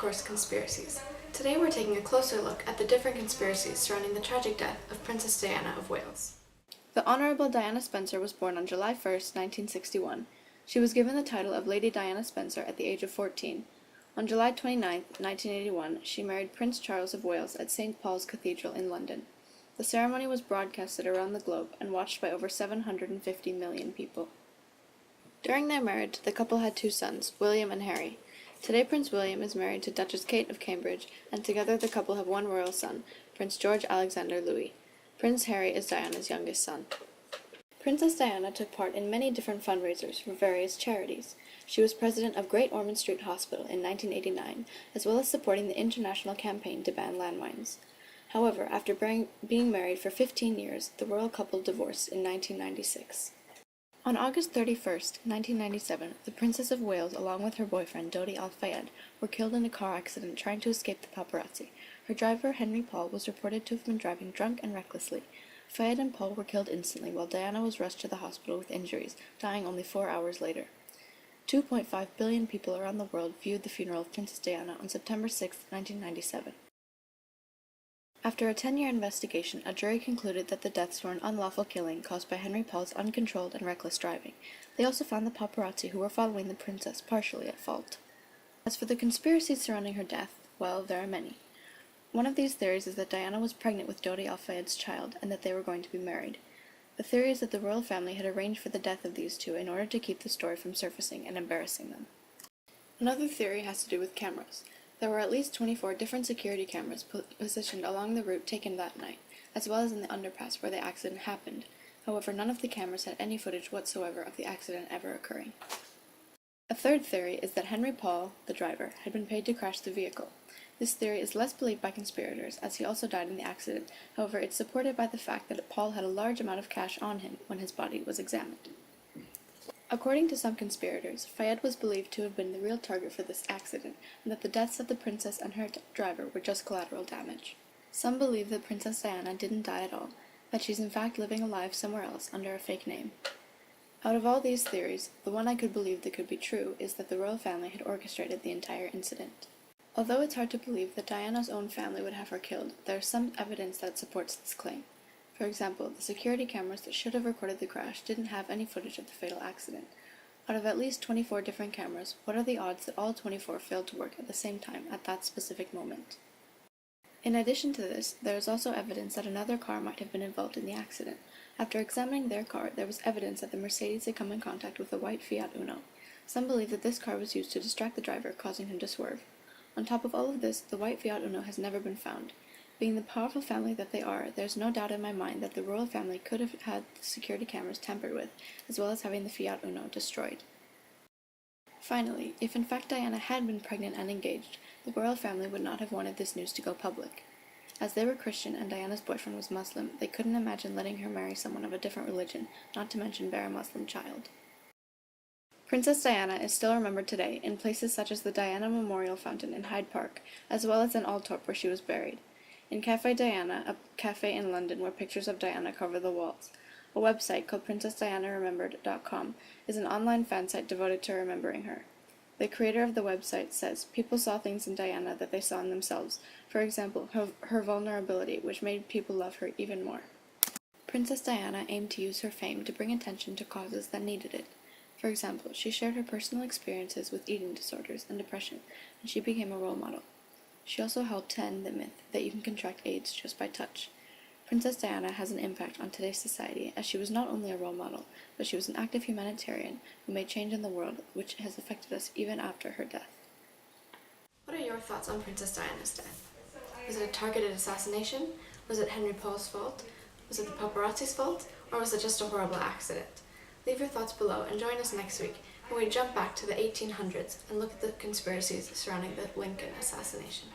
course, Conspiracies. Today we're taking a closer look at the different conspiracies surrounding the tragic death of Princess Diana of Wales. The Honourable Diana Spencer was born on July 1st, 1961. She was given the title of Lady Diana Spencer at the age of 14. On July 29th, 1981, she married Prince Charles of Wales at St. Paul's Cathedral in London. The ceremony was broadcasted around the globe and watched by over 750 million people. During their marriage, the couple had two sons, William and Harry. Today, Prince William is married to Duchess Kate of Cambridge, and together the couple have one royal son, Prince George Alexander Louis. Prince Harry is Diana's youngest son. Princess Diana took part in many different fundraisers for various charities. She was president of Great Ormond Street Hospital in 1989, as well as supporting the international campaign to ban landmines. However, after being married for 15 years, the royal couple divorced in 1996. On August 31st, 1997, the Princess of Wales, along with her boyfriend Dodi Al-Fayed, were killed in a car accident trying to escape the paparazzi. Her driver, Henry Paul, was reported to have been driving drunk and recklessly. Fayed and Paul were killed instantly, while Diana was rushed to the hospital with injuries, dying only 4 hours later. 2.5 billion people around the world viewed the funeral of Princess Diana on September 6, 1997. After a 10-year investigation, a jury concluded that the deaths were an unlawful killing caused by Henry Paul's uncontrolled and reckless driving. They also found the paparazzi who were following the princess partially at fault. As for the conspiracies surrounding her death, well, there are many. One of these theories is that Diana was pregnant with Dodi Al-Fayed's child and that they were going to be married. The theory is that the royal family had arranged for the death of these two in order to keep the story from surfacing and embarrassing them. Another theory has to do with cameras. There were at least 24 different security cameras positioned along the route taken that night, as well as in the underpass where the accident happened. However, none of the cameras had any footage whatsoever of the accident ever occurring. A third theory is that Henry Paul, the driver, had been paid to crash the vehicle. This theory is less believed by conspirators, as he also died in the accident. However, it's supported by the fact that Paul had a large amount of cash on him when his body was examined. According to some conspirators, Fayed was believed to have been the real target for this accident, and that the deaths of the princess and her driver were just collateral damage. Some believe that Princess Diana didn't die at all, that she's in fact living alive somewhere else under a fake name. Out of all these theories, the one I could believe that could be true is that the royal family had orchestrated the entire incident. Although it's hard to believe that Diana's own family would have her killed, there is some evidence that supports this claim. For example, the security cameras that should have recorded the crash didn't have any footage of the fatal accident. Out of at least 24 different cameras, what are the odds that all 24 failed to work at the same time at that specific moment? In addition to this, there is also evidence that another car might have been involved in the accident. After examining their car, there was evidence that the Mercedes had come in contact with a white Fiat Uno. Some believe that this car was used to distract the driver, causing him to swerve. On top of all of this, the white Fiat Uno has never been found. Being the powerful family that they are, there's no doubt in my mind that the royal family could have had the security cameras tampered with, as well as having the Fiat Uno destroyed. Finally, if in fact Diana had been pregnant and engaged, the royal family would not have wanted this news to go public. As they were Christian and Diana's boyfriend was Muslim, they couldn't imagine letting her marry someone of a different religion, not to mention bear a Muslim child. Princess Diana is still remembered today in places such as the Diana Memorial Fountain in Hyde Park, as well as in Althorp where she was buried. In Café Diana, a cafe in London where pictures of Diana cover the walls. A website called PrincessDianaRemembered.com is an online fan site devoted to remembering her. The creator of the website says, people saw things in Diana that they saw in themselves, for example, her vulnerability, which made people love her even more. Princess Diana aimed to use her fame to bring attention to causes that needed it. For example, she shared her personal experiences with eating disorders and depression, and she became a role model. She also helped to end the myth that you can contract AIDS just by touch. Princess Diana has an impact on today's society, as she was not only a role model, but she was an active humanitarian who made change in the world, which has affected us even after her death. What are your thoughts on Princess Diana's death? Was it a targeted assassination? Was it Henry Paul's fault? Was it the paparazzi's fault? Or was it just a horrible accident? Leave your thoughts below and join us next week when we jump back to the 1800s and look at the conspiracies surrounding the Lincoln assassination.